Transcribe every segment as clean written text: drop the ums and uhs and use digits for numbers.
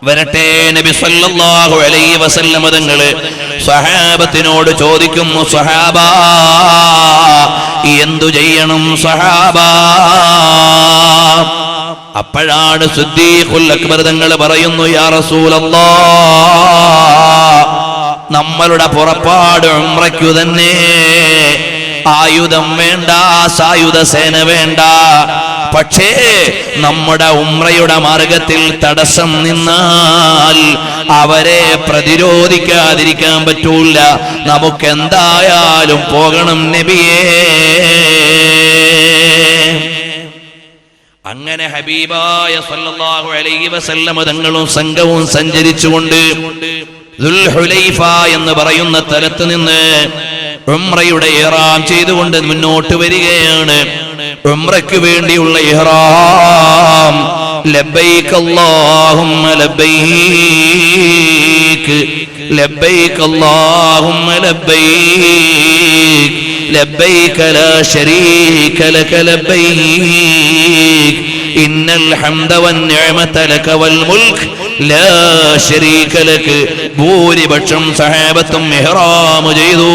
വരട്ടെ നബി സല്ലല്ലാഹു അലൈഹി വസല്ലം തങ്ങള് സഹാബത്തിനോട് ചോദിക്കുന്നു, സഹാബാ എന്തു ചെയ്യണം സഹാബാ? അപ്പോഴാണ് സിദ്ദീഖുൽ അക്ബർ തങ്ങൾ പറയുന്നു, യാ റസൂലല്ലാഹ്, നമ്മളുടെ പുറപ്പാട് ഉംറയ്ക്കു തന്നെ. ആയുധം വേണ്ട, സായുധ സേന വേണ്ട. പക്ഷേ നമ്മുടെ ഉംറയുടെ മാർഗത്തിൽ തടസ്സം നിന്നാൽ അവരെ പ്രതിരോധിക്കാതിരിക്കാൻ പറ്റൂല. നമുക്കെന്തായാലും പോകണം നബിയേ. അങ്ങനെ ഹബീബായ സല്ലല്ലാഹു അലൈഹി വസല്ലം തങ്ങളും സംഘവും സഞ്ചരിച്ചുകൊണ്ട് ദുൽഹുലൈഫ എന്ന് പറയുന്ന സ്ഥലത്ത് നിന്ന് ഉംറയുടെ ഇഹ്റാം ചെയ്തുകൊണ്ട് മുന്നോട്ട് വരികയാണ്. ഉംറയ്ക്ക് വേണ്ടിയുള്ള ഇഹ്റാം. ലബ്ബൈക അല്ലാഹുമ്മ ലബ്ബൈക്, ലബ്ബൈക അല്ലാഹുമ്മ ലബ്ബൈക്, ലബ്ബൈക ലാ ശരീക ലക ലബ്ബൈക്, ഇന്നൽ ഹംദ വന്നിഅമത ലക വൽ മുൽക് ലാ ശരീക ലക. ഭൂരിപക്ഷം സഹാബത്തും ഇഹ്റാം ചെയ്തു.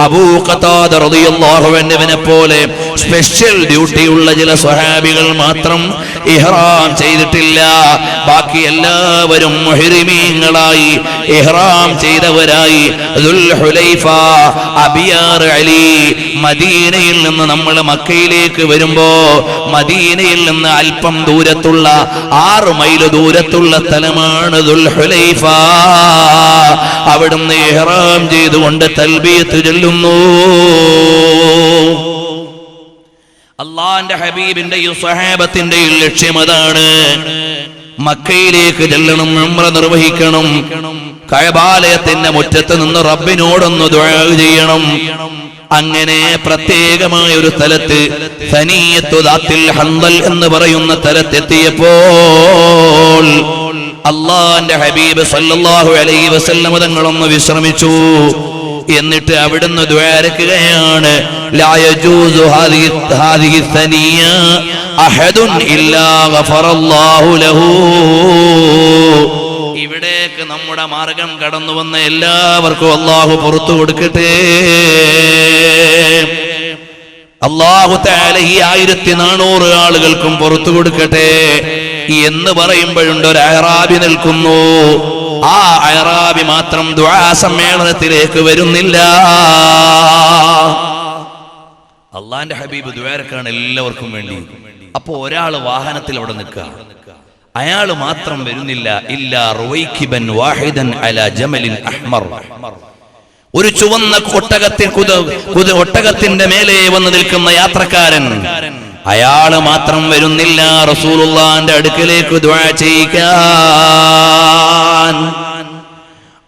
അബൂ ഖതാദ റളിയല്ലാഹു അൻഹുവിനെ പോലെ സ്പെഷ്യൽ ഡ്യൂട്ടി ഉള്ള ചില സ്വഹാബികൾ മാത്രം ഇഹ്റാം ചെയ്തിട്ടില്ല. ബാക്കി എല്ലാവരും മുഹ്രിമീങ്ങളായി ഇഹ്റാം ചെയ്തവരായി. ദുൽഹുലൈഫ, അബിയാർ അലി. മദീനയിൽ നിന്ന് നമ്മൾ മക്കയിലേക്ക് വരുമ്പോ മദീനയിൽ നിന്ന് അല്പം ദൂരത്തുള്ള 6 മൈൽ ദൂരത്തുള്ള സ്ഥലമാണ് ദുൽഹുലൈഫ. അവിടുന്ന് ഇഹ്റാം ചെയ്തുകൊണ്ട് തൽബിയത്ത് ചൊല്ലുന്നു. അല്ലാഹുവിന്റെ ഹബീബിന്റെയും സ്വഹാബത്തിന്റെയും ലക്ഷ്യം അതാണ്. മക്കയിലേക്ക് ചെല്ലണം, ഉംറ നിർവഹിക്കണം. കഅബാലയത്തിന്റെ മുറ്റത്ത് നിന്ന് റബ്ബിനോടൊന്ന് ദുആ ചെയ്യണം. അങ്ങനെ പ്രത്യേകമായ ഒരു സ്ഥലത്ത് സനിയത്തു ദാത്തിൽ ഹൻദൽ എന്ന് പറയുന്ന സ്ഥലത്തെത്തിയപ്പോൾ അല്ലാഹുവിന്റെ ഹബീബ് സല്ലല്ലാഹു അലൈഹി വസല്ലം തങ്ങളൊന്ന് വിശ്രമിച്ചു. എന്നിട്ട് അവിടുന്ന് ദുആരക്കുകയാണ്, ലാ യജൂസു ഹാദിഹി സനിയ അഹദുൻ ഇല്ലാ ഗഫറല്ലാഹു ലഹു. ഇവിടേക്ക് നമ്മുടെ മാർഗം കടന്നു വന്ന എല്ലാവർക്കും അല്ലാഹു പുറത്തു കൊടുക്കട്ടെ. അല്ലാഹു തആല ഈ 1400 ആളുകൾക്കും പുറത്തു കൊടുക്കട്ടെ എന്ന് പറയുമ്പോഴുണ്ട് ഒരു അഅറാബി നിൽക്കുന്നു. ആ അഅറാബി മാത്രം ദുആ സമ്മേളനത്തിലേക്ക് വരുന്നില്ല. അല്ലാഹുവിന്റെ ഹബീബ് ദുആരക്കാണ് എല്ലാവർക്കും വേണ്ടി. അപ്പോ ഒരാൾ വാഹനത്തിൽ അവിടെ നിൽക്കുക, അയാൾ മാത്രം വരുന്നില്ല. ഇല്ലാ റുവൈകിബൻ വാഹിദൻ അലാ ജമലിൻ അഹ്മർ. ഒരു ചുവന്ന ഒട്ടകത്തിന്റെ മേലെ വന്ന് നിൽക്കുന്ന യാത്രക്കാരൻ, അയാള് മാത്രം വരുന്നില്ല റസൂലുള്ളാഹിന്റെ അടുക്കലേക്ക് ദുആ ചെയ്യിക്കാൻ.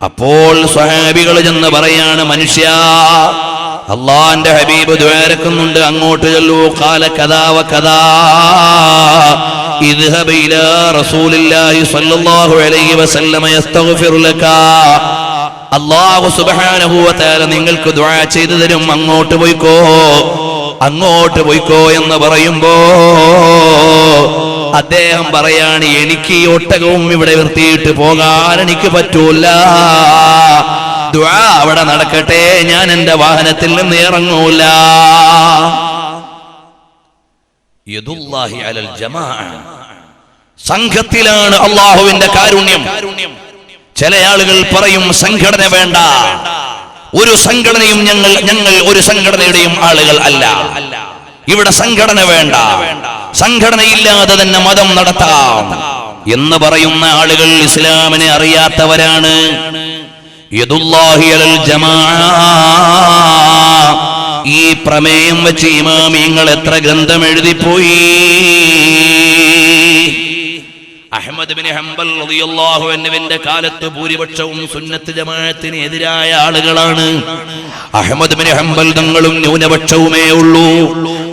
അപ്പോൾ സ്വഹാബികൾ ചെന്ന് പറയാണ്, മനുഷ്യ, അല്ലാഹുവിന്റെ ഹബീബ് ദുആരക്കുന്നുണ്ട്, അങ്ങോട്ട് ചെല്ലൂ. ഖാല കദാ വ കദാ ഇദ്ഹബ് ഇലാ റസൂലില്ലാഹി സ്വല്ലല്ലാഹു അലൈഹി വസല്ലം യസ്തഗ്ഫിറു ലക. അല്ലാഹു സുബ്ഹാനഹു വ തആല നിങ്ങൾക്ക് ദുആ ചെയ്തു തരും, അങ്ങോട്ട് പോയിക്കോ, അങ്ങോട്ട് പോയിക്കോ എന്ന് പറയുമ്പോ അദ്ദേഹം പറയാണ്, എനിക്ക് ഈ ഒട്ടകവും ഇവിടെ നിർത്തിയിട്ട് പോകാൻ എനിക്ക് പറ്റൂല. ദുആ അവിടെ നടക്കട്ടെ, ഞാൻ എന്റെ വാഹനത്തിൽ നിന്ന് ഇറങ്ങൂല. യദുല്ലാഹി അലൽ ജമാഅ. സംഘത്തിലാണ് അല്ലാഹുവിന്റെ കാരുണ്യം. ചില ആളുകൾ പറയും സംഘടന വേണ്ട, ഒരു സംഘടനയും ഞങ്ങൾ ഒരു സംഘടനയുടെയും ആളുകൾ അല്ല. ഇവിടെ സംഘടന വേണ്ട, സംഘടനയില്ലാതെ തന്നെ മതം നടത്താം എന്ന് പറയുന്ന ആളുകൾ ഇസ്ലാമിനെ അറിയാത്തവരാണ്. യദുല്ലാഹി അലൽ ജമാഅ. ഈ പ്രമേയം വെച്ച് ഇമാമിങ്ങൾ എത്ര ഗ്രന്ഥം എഴുതിപ്പോയി. അഹ്മദ് ബിൻ ഹംബൽ റളിയല്ലാഹു അൻഹുവിന്റെ കാലത്ത് ഭൂരിപക്ഷവും സുന്നത്ത് ജമാഅത്തിന് എതിരായ ആളുകളാണ്. അഹ്മദ് ബിൻ ഹംബൽ തങ്ങളും ന്യൂനപക്ഷവുമേ ഉള്ളൂ.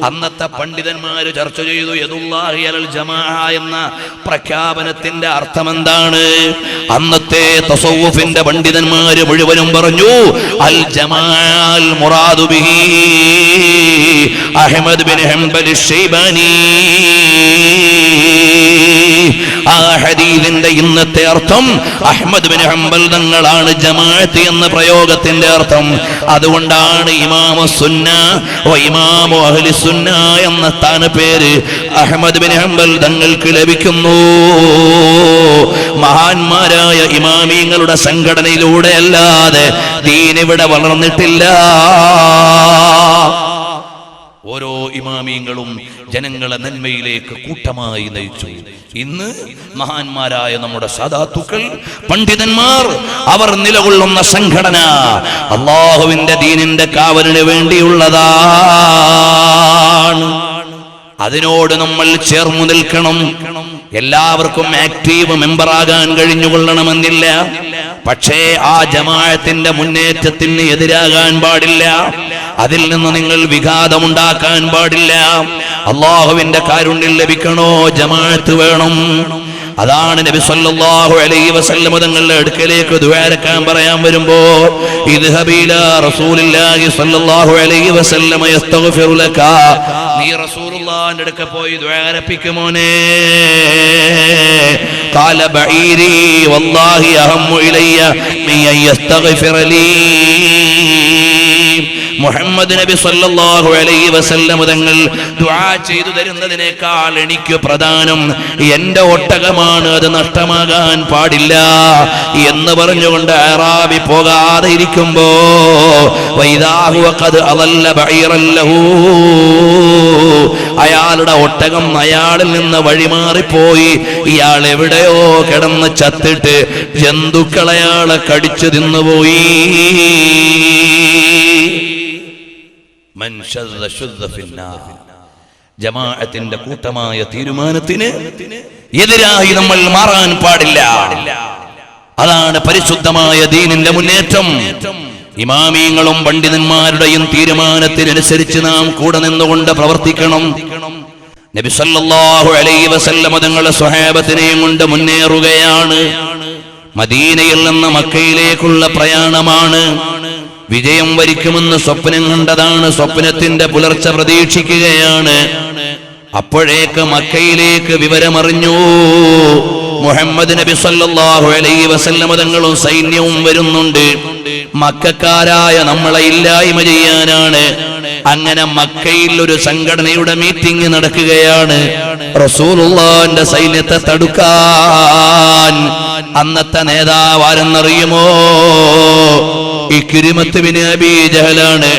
അന്നത്തെ പണ്ഡിതന്മാര് ചർച്ച ചെയ്തു, യദുല്ലാഹി അലൽ ജമാഅ എന്ന പ്രഖ്യാപനത്തിന്റെ അർത്ഥം എന്താണ്. അന്നത്തെ തസവ്വുഫിന്റെ പണ്ഡിതന്മാര് മുഴുവനും പറഞ്ഞു, അൽ ജമാഅൽ മുറാദു ബിഹി അഹ്മദ് ബിൻ ഹംബൽ അശ്ശൈബാനി. ആ ഹദീസിന്റെ ഇന്നത്തെ അർത്ഥം അഹ്മദ് ബിൻ ഹംബൽ തങ്ങളാണ് ജമാഅത്ത് എന്ന പ്രയോഗത്തിന്റെ അർത്ഥം. അതുകൊണ്ടാണ് ഇമാമു സുന്ന വ ഇമാമു അഹ്ലി സുന്ന എന്ന സ്ഥാനപ്പേര് അഹ്മദ് ബിൻ ഹംബൽ തങ്ങൾക്ക് ലഭിക്കുന്നു. മഹാന്മാരായ ഇമാമിങ്ങളുടെ സംഘടനയിലൂടെ അല്ലാതെ ദീൻ ഇവിടെ വളർന്നിട്ടില്ല. ഓരോ ഇമാമിങ്ങളും ജനങ്ങളെ നന്മയിലേക്ക് കൂട്ടമായി നയിച്ചു. ഇന്ന് മഹാന്മാരായ നമ്മുടെ സാദാത്തുക്കൾ, പണ്ഡിതന്മാർ, അവർ നിലകൊള്ളുന്ന സംഘടന അല്ലാഹുവിന്റെ ദീനിന്റെ കാവലിന് വേണ്ടിയുള്ളതാണ്. അതിനോട് നമ്മൾ ചേർന്നു നിൽക്കണം. എല്ലാവർക്കും ആക്റ്റീവ് മെമ്പറാകാൻ കഴിഞ്ഞുകൊള്ളണമെന്നില്ല. പക്ഷേ ആ ജമാഅത്തിന്റെ മുന്നേറ്റത്തിന് എതിരാകാൻ പാടില്ല. അതിൽ നിന്ന് നിങ്ങൾ വിഘാതമുണ്ടാക്കാൻ പാടില്ല. അല്ലാഹുവിന്റെ കാരുണ്യം ലഭിക്കണോ, ജമാഅത്ത് വേണം. അതാണ് നബി സല്ലല്ലാഹു അലൈഹി വസല്ലം തങ്ങളുടെ അടുക്കലേക്ക് ദുആരക്കാൻ പറയാൻ വരുമ്പോ ഇദ്ഹബി ഇലാ റസൂലില്ലാഹി സല്ലല്ലാഹു അലൈഹി വസല്ലം യസ്തഗ്ഫിറു ലക, നീ റസൂലുള്ളാഹിന്റെ അടുക്ക പോയി ദുആരപ്പിക്കുമോനെ. ഖാല ബഈരി വല്ലാഹി അഹമ്മു ഇലയ്യ മിൻ യസ്തഗ്ഫിറ ലീ. മുഹമ്മദ് നബി സല്ലല്ലാഹു അലൈഹി വസല്ലം തങ്ങൾ ദുആ ചെയ്തു തരുന്നതിനേക്കാൾ എനിക്ക് പ്രധാനം എന്റെ ഒട്ടകമാണ്, അത് നഷ്ടമാകാൻ പാടില്ല എന്ന് പറഞ്ഞുകൊണ്ട് അറാബി പോകാതെ ഇരിക്കുമ്പോ വൈദാഹു ഖദ് അളല്ല ബഈറൻ ലഹു, അയാളുടെ ഒട്ടകം അയാളിൽ നിന്ന് വഴിമാറിപ്പോയി. ഇയാൾ എവിടെയോ കിടന്ന് ചത്തിട്ട് ജന്തുക്കൾ അയാളെ കടിച്ചു തിന്നുപോയി. ജമാഅത്തിന്റെ കൂട്ടമായ തീരുമാനത്തിന് എതിരായി നമ്മൾ മാറാൻ പാടില്ല. അതാണ് പരിശുദ്ധമായ ദീനിന്റെ മുന്നേറ്റം. ഇമാമിയങ്ങളും പണ്ഡിതന്മാരുടെയും തീരുമാനത്തിനനുസരിച്ച് നാം കൂടെ നിന്നുകൊണ്ട് പ്രവർത്തിക്കണം. നബി സല്ലല്ലാഹു അലൈഹി വസല്ലം തങ്ങളുടെ സ്വഹാബത്തിനെയും കൊണ്ട് മുന്നേറുകയാണ്. മദീനയിൽ നിന്ന് മക്കയിലേക്കുള്ള പ്രയാണമാണ്. വിജയം വരിക്കുമെന്ന് സ്വപ്നം കണ്ടതാണ്. സ്വപ്നത്തിന്റെ പുലർച്ച പ്രതീക്ഷിക്കുകയാണ്. അപ്പോഴേക്ക് മക്കയിലേക്ക് വിവരമറിഞ്ഞു. മുഹമ്മദ് നബി സല്ലല്ലാഹു അലൈഹി വസല്ലം തങ്ങളും സൈന്യവും വരുന്നുണ്ട്. മക്കക്കാരായ നമ്മളെ ഇല്ലായ്മ ചെയ്യാനാണ്. അങ്ങനെ മക്കയിൽ ഒരു സംഘടനയുടെ മീറ്റിംഗ് നടക്കുകയാണ്. റസൂലുള്ളാഹിന്റെ സൈന്യത്തെ തടുക്കാൻ അന്നത്തെ നേതാവ് ആരെന്നറിയുമോ? ഇക്രിമത്ത് ബിൻ അബീ ജഹലാണ്,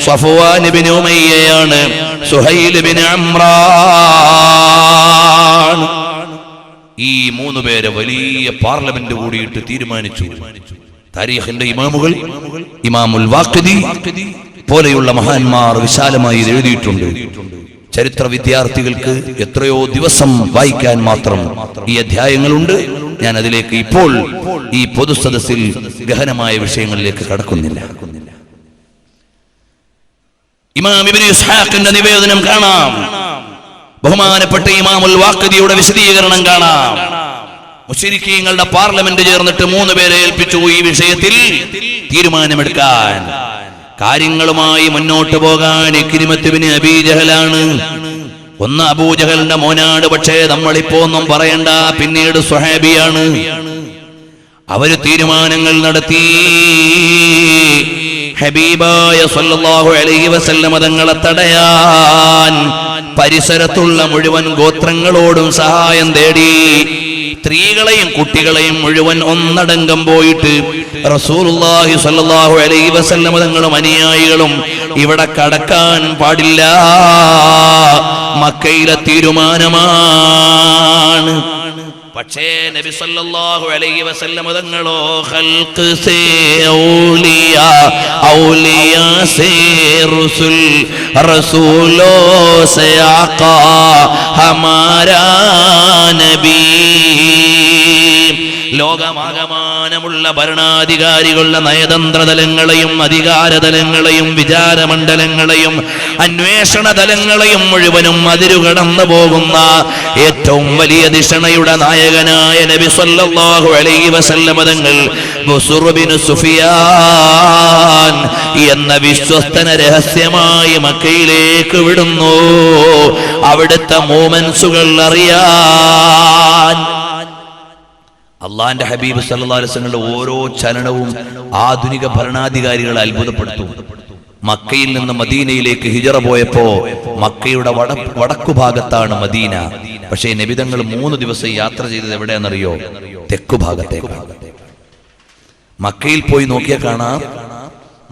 സഫ്വാൻ ബിൻ ഉമയ്യയാണ്, സുഹൈൽ ബിൻ അംറാൻ. ഈ മൂന്ന് പേരെ വലിയ പാർലമെന്റ് കൂടിയിട്ട് തീരുമാനിച്ചു. താരീഖിന്റെ ഇമാമുകൾ, ഇമാമുൽ വാഖിദി പോലെയുള്ള മഹാന്മാർ വിശാലമായി എഴുതിയിട്ടുണ്ട്. ചരിത്ര വിദ്യാർത്ഥികൾക്ക് എത്രയോ ദിവസം വായിക്കാൻ മാത്രം ഈ അധ്യായങ്ങളുണ്ട്. ഞാൻ അതിലേക്ക് ഇപ്പോൾ ഈ പൊതുസദസ്സിൽ ഗഹനമായ വിഷയങ്ങളിലേക്ക് കടക്കുന്നില്ല. ഇമാം ഇബ്നു ഇസ്ഹാഖിന്റെ നിവേദനം കാണാം. ബഹുമാനപ്പെട്ട ഇമാമുൽ വാഖിദിയുടെ വിശദീകരണം കാണാം. മുശ്രിക്കീങ്ങളുടെ പാർലമെന്റ് ചേർന്നിട്ട് മൂന്ന് പേരെ ഏൽപ്പിച്ചു ഈ വിഷയത്തിൽ തീരുമാനമെടുക്കാൻ. കാര്യങ്ങളുമായി മുന്നോട്ട് പോകാൻ ഇക്രിമത്ത് ബിൻ അബീ ജഹലാണ്. ഒന്ന് അബൂജഹലിന്റെ മോനാണ്. പക്ഷേ നമ്മളിപ്പോ ഒന്നും പറയണ്ട, പിന്നീട് സ്വഹാബിയാണ്. അവര് തീരുമാനങ്ങൾ നടത്തി. ഹബീബായ സല്ലല്ലാഹു അലൈഹി വസല്ലം തങ്ങളെ തടയാൻ പരിസരത്തുള്ള മുഴുവൻ ഗോത്രങ്ങളോടും സഹായം തേടി. സ്ത്രീകളെയും കുട്ടികളെയും മുഴുവൻ ഒന്നടങ്കം പോയിട്ട് റസൂലുള്ളാഹി സ്വല്ലല്ലാഹു അലൈഹി വസല്ലം തങ്ങളും അനുയായികളും ഇവിടെ കടക്കാൻ പാടില്ല. മക്കയിലെ തീരുമാനമാണ്. പക്ഷേ നബി സല്ലല്ലാഹു അലൈഹി വസല്ലം തങ്ങളോ ഖൽഖ് സേ ഔലിയാ, ഔലിയാ സേ റസൂൽ, റസൂലോ സേ ആഖാ ഹമാരാ നബി. ലോകമാകമാനമുള്ള ഭരണാധികാരികളുടെ നയതന്ത്ര തലങ്ങളെയും അധികാരതലങ്ങളെയും വിചാരമണ്ഡലങ്ങളെയും അന്വേഷണ തലങ്ങളെയും മുഴുവനും അതിരുകടന്നു പോകുന്ന ഏറ്റവും വലിയ ദിഷണയുടെ നായകനായ നബി സല്ലല്ലാഹു അലൈഹി വസല്ലം തങ്ങൾ ബുസ്ർ ബിൻ സുഫിയാൻ എന്ന വിശ്വസ്തനെ രഹസ്യമായി മക്കയിലേക്ക് വിടുന്നു. അവിടുത്തെ മൂവ്മെന്റ്സുകൾ അറിയാൻ. അള്ളാന്റെ ഹബീബ് സല്ലല്ലാഹു അലൈഹി വസല്ലമയുടെ ഓരോ ചലനവും ആധുനിക ഭരണാധികാരികളെ അത്ഭുതപ്പെടുത്തും. മക്കയിൽ നിന്ന് മദീനയിലേക്ക് ഹിജറ പോയപ്പോ മക്കയുടെ വടക്കു ഭാഗത്താണ് മദീന. പക്ഷേ നബിതങ്ങൾ 3 ദിവസം യാത്ര ചെയ്തത് എവിടെയാണെന്നറിയോ? തെക്കു ഭാഗത്തേക്കാണ്. മക്കയിൽ പോയി നോക്കിയാൽ കാണാം,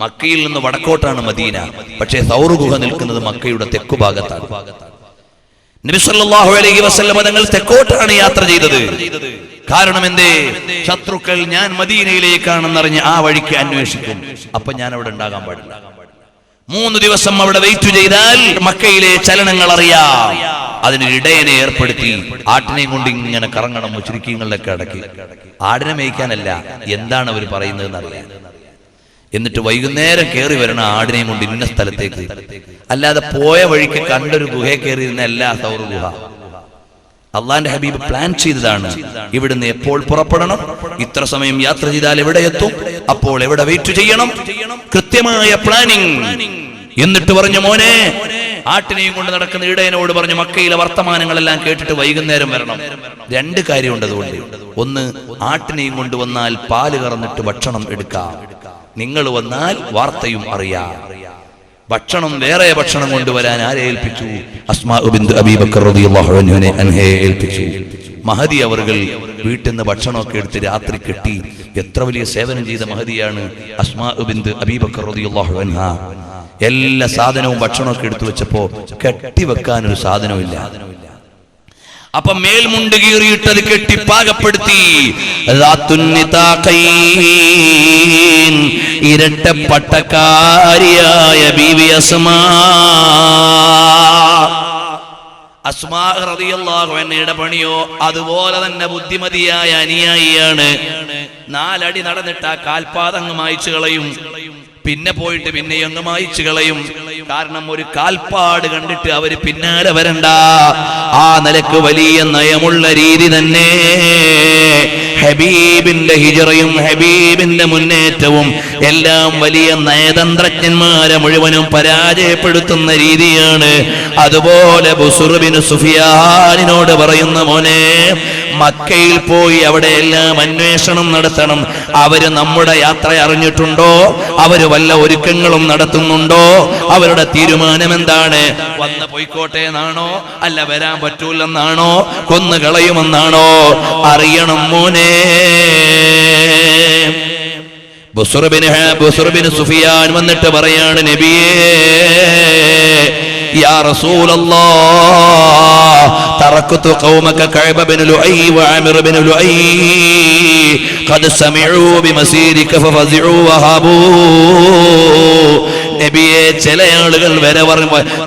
മക്കയിൽ നിന്ന് വടക്കോട്ടാണ് മദീന. പക്ഷേ സൗർ ഗുഹ നിൽക്കുന്നത് മക്കയുടെ തെക്കു ഭാഗത്താണ്. നബി സല്ലല്ലാഹു അലൈഹി വസല്ലം തങ്ങൾ തെക്കോട്ടാണ് യാത്ര ചെയ്തത്. കാരണം എന്തേ? ശത്രുക്കൾ ഞാൻ മദീനയിലേക്കാണെന്നറിഞ്ഞ് ആ വഴിക്ക് അന്വേഷിക്കും. അപ്പൊ ഞാൻ അവിടെ ഉണ്ടാകാൻ പാടില്ല. 3 ദിവസം അവിടെ വെയിറ്റ് ചെയ്താൽ മക്കയിലെ ചലനങ്ങൾ അറിയാം. അതിനൊരു ഇടയനെ ഏർപ്പെടുത്തി ആട്ടിനെയും കൊണ്ട് ഇങ്ങനെ കറങ്ങണം. മുശ്രിക്കീങ്ങളിലൊക്കെ അടക്കി ആടിനെ മേയ്ക്കാനല്ല, എന്താണ് അവർ പറയുന്നതെന്ന് അറിയാം. എന്നിട്ട് വൈകുന്നേരം കയറി വരണം ആടിനെയും കൊണ്ട് ഇന്ന സ്ഥലത്തേക്ക്. അല്ലാതെ പോയ വഴിക്ക് കണ്ടൊരു ഗുഹയെ കയറി ഇരുന്നല്ല സൗർ ഗുഹ. അള്ളാന്റെ ഹബീബ് പ്ലാൻ ചെയ്തതാണ്. ഇവിടുന്ന് എപ്പോൾ പുറപ്പെടണം, ഇത്ര സമയം യാത്ര ചെയ്താൽ എവിടെ എത്തും, അപ്പോൾ എവിടെ വെയിറ്റ് ചെയ്യണം, കൃത്യമായ പ്ലാനിങ്. എന്നിട്ട് പറഞ്ഞു, മോനെ, ആട്ടിനെയും കൊണ്ട് നടക്കുന്ന ഇടയനോട് പറഞ്ഞു, മക്കയിലെ വർത്തമാനങ്ങളെല്ലാം കേട്ടിട്ട് വൈകുന്നേരം വരണം. 2 കാര്യമുണ്ട് അതുകൊണ്ട്. ഒന്ന്, ആട്ടിനെയും കൊണ്ടുവന്നാൽ പാല് കറന്നിട്ട് ഭക്ഷണം എടുക്കാം. നിങ്ങൾ വന്നാൽ വാർത്തയും അറിയാം. ഭക്ഷണം, വേറെ ഭക്ഷണം കൊണ്ടുവരാൻ ആരെ ഏൽപ്പിച്ചു? അസ്മാ ബിൻത് അബീ ബക്കർ റളിയല്ലാഹു അൻഹയെ ഏൽപ്പിച്ചു. മഹദി അവർകൾ വീട്ടിൽ നിന്ന് ഭക്ഷണമൊക്കെ എടുത്ത് രാത്രി കെട്ടി. എത്ര വലിയ സേവനം ചെയ്ത മഹദിയാണ് അസ്മാ ബിൻത് അബീ ബക്കർ റളിയല്ലാഹു അൻഹ. എല്ലാ സാധനവും ഭക്ഷണമൊക്കെ എടുത്തു വെച്ചപ്പോ കെട്ടിവെക്കാനൊരു സാധനമില്ല. അപ്പൊ മേൽമുണ്ട് കീറിയിട്ടത് കെട്ടി പാകപ്പെടുത്തി. ഇരട്ടപ്പട്ടക്കാരിയായ ബീവി അസ്മാ റളിയല്ലാഹു അൻഹയുടെ പണിയോ അതുപോലെ തന്നെ ബുദ്ധിമതിയായ അനുയായിയാണ്. 4 അടി നടന്നിട്ട് ആ കാൽപാദങ്ങ് മായ്ച്ചു കളയും. പിന്നെ പോയിട്ട് പിന്നെ അങ്ങ് മായ്ച്ചു കളയും. കാരണം ഒരു കാൽപ്പാട് കണ്ടിട്ട് അവര് പിന്നാലെ വരണ്ട. ആ നിലക്ക് വലിയ നയമുള്ള രീതി തന്നെ. ഹബീബിന്റെ ഹിജറയും ഹബീബിന്റെ മുന്നേറ്റവും എല്ലാം വലിയ നയതന്ത്രജ്ഞന്മാരെ മുഴുവനും പരാജയപ്പെടുത്തുന്ന രീതിയാണ്. അതുപോലെ ബുസ്ർ ബിൻ സുഫിയാനിനോട് പറയുന്ന, മോനെ, മക്കയിൽ പോയി അവിടെ എല്ലാം അന്വേഷണം നടത്തണം. അവര് നമ്മുടെ യാത്ര അറിഞ്ഞിട്ടുണ്ടോ? അവര് വല്ല ഒരുക്കങ്ങളും നടത്തുന്നുണ്ടോ? അവരുടെ തീരുമാനം എന്താണ്? വന്ന് പോയിക്കോട്ടെ എന്നാണോ, അല്ല വരാൻ പറ്റൂലെന്നാണോ, കൊന്നു കളയുമെന്നാണോ? അറിയണം മോനെ. ബുസ്ർ ബിൻ സുഫിയാൻ വന്നിട്ട് പറയാണ്, നബിയേ, യാ റസൂലല്ലാഹ്, തറക്തു ഖൗമക കഅബ ബിൻ ലുഅയ് വഅമിർ ബിൻ ലുഅയ് ഖദ് സമിഉ ബിമസീരിക ഫഫസിഉ വഹബൂ. നബിയെ, ചില ആളുകൾ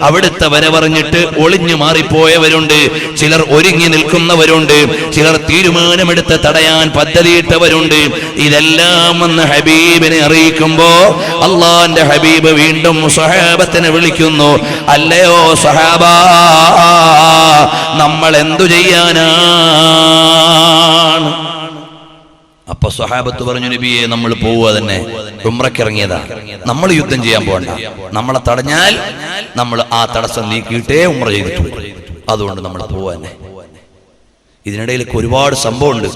അവിടുത്തെ വര പറഞ്ഞിട്ട് ഒളിഞ്ഞു മാറിപ്പോയവരുണ്ട്. ചിലർ ഒരുങ്ങി നിൽക്കുന്നവരുണ്ട്. ചിലർ തീരുമാനമെടുത്ത് തടയാൻ പദ്ധതിയിട്ടവരുണ്ട്. ഇതെല്ലാം വന്ന് ഹബീബിനെ അറിയിക്കുമ്പോ അള്ളാന്റെ ഹബീബ് വീണ്ടും സ്വഹാബത്തിനെ വിളിക്കുന്നു, അല്ലയോ സ്വഹാബാ, നമ്മൾ എന്തു ചെയ്യാനാണ്? അപ്പൊ സ്വഹാബത്ത് പറഞ്ഞു, നബിയെ, നമ്മൾ പോവുക തന്നെ, ഉംറയ്ക്കിറങ്ങിയതാ, നമ്മൾ യുദ്ധം ചെയ്യാൻ പോകണ്ട. നമ്മളെ തടഞ്ഞാൽ നമ്മൾ ആ തടസ്സം നീക്കിയിട്ടേ ഉംറ ചെയ്തിട്ടു. അതുകൊണ്ട് നമ്മൾ പോവുക തന്നെ. ഇതിനിടയിലേക്ക് ഒരുപാട് സംഭവമുണ്ട്,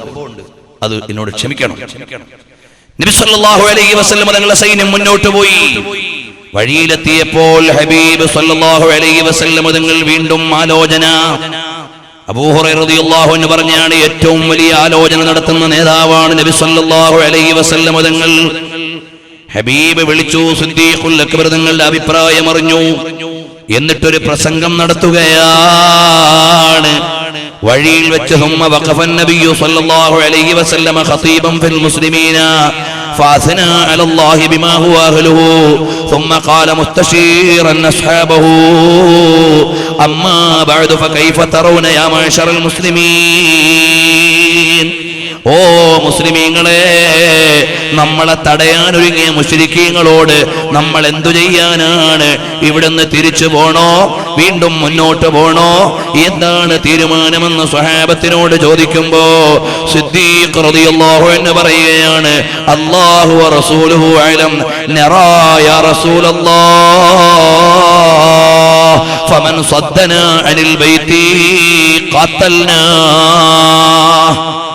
അത് എന്നോട് ക്ഷമിക്കണം. നബി സല്ലല്ലാഹു അലൈഹി വസല്ലം തങ്ങളുടെ സൈന്യം മുന്നോട്ട് പോയി. വഴിയിലെത്തിയപ്പോൾ ഹബീബ് സല്ലല്ലാഹു അലൈഹി വസല്ലം തങ്ങൾ വീണ്ടും ആലോചന. അബൂ ഹുറൈറ റളിയല്ലാഹു അൻഹു പറഞ്ഞാണ്, ഏറ്റവും വലിയ ആലോചന നടത്തുന്ന നേതാവാണ് നബി സല്ലല്ലാഹു അലൈഹി വസല്ലം തങ്ങൾ. ഹബീബ് വിളിച്ചു, സിദ്ദീഖുൽ അക്ബർ തങ്ങളുടെ അഭിപ്രായം അറിഞ്ഞു. എന്നിട്ടൊരു പ്രസംഗം നടത്തുകയാണ്. വഴിയിൽ വെച്ച് ثم وقف النبي صلى الله عليه وسلم خطيبا في المسلمين فاثنى على الله بما هو أهله ثم قال مستشيرا أصحابه أما بعد فكيف ترون يا معشر المسلمين. ഓ മുസ്ലിമീങ്ങളെ, നമ്മളെ തടയാനൊരുങ്ങിയ മുശ്രിക്കീങ്ങളോട് നമ്മൾ എന്തു ചെയ്യാനാണ്? ഇവിടുന്ന് തിരിച്ചു പോണോ, വീണ്ടും മുന്നോട്ട് പോണോ, എന്താണ് തീരുമാനമെന്ന് സ്വഹാബത്തിനോട് ചോദിക്കുമ്പോ സിദ്ദീഖ് റളിയല്ലാഹു അൻഹു പറയുകയാണ്, അല്ലാഹു വ റസൂലുഹു അലം, നറാ യാ റസൂലല്ലാഹ് ഫമൻ സദ്ദനാ അനിൽ ബൈതി ഖതൽനാ.